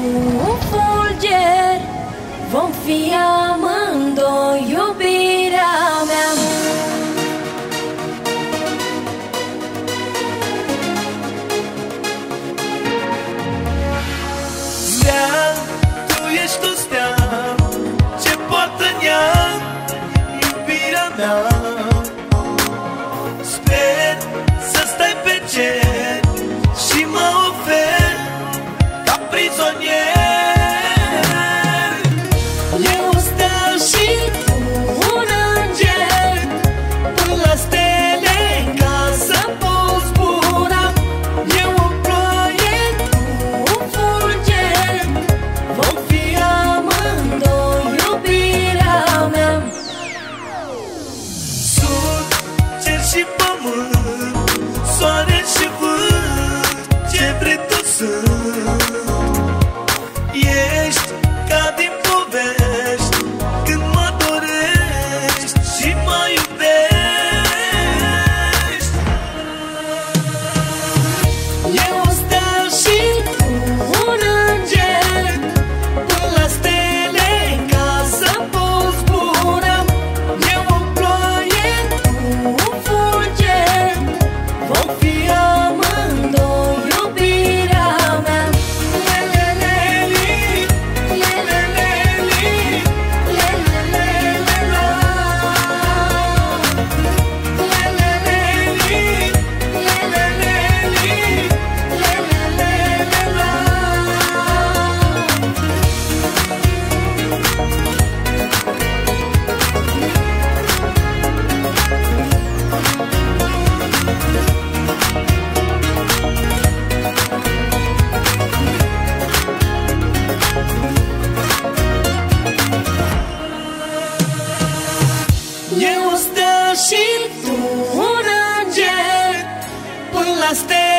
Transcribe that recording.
un fulger, vom fi amândoi iubirea mea. Stea, tu ești o stea ce poartă în ea iubirea mea. Sper să stai pe cer și mă ofer ca prizonier. Eu o stea și tu un înger, până la stele ca să poți zbura. Eu o ploaie, tu un fulger, vom fi amândoi iubirea mea. Sunt cer și pământ, soare și vânt, ce vrei tu sunt. Ești ca din povești, când mă dorești și mă iubești. Eu o stea și tu un înger, până la stele ca să poți zbura. Eu o ploaie, tu un fulger, vom fi amândoi iubirea mea. Le-le-le-li, le-le-le-li, le-le-le-le-la. Le-le-le-li, le-le-le-li, le-le-le-le-la. Eu o stea și tu un înger, până la stele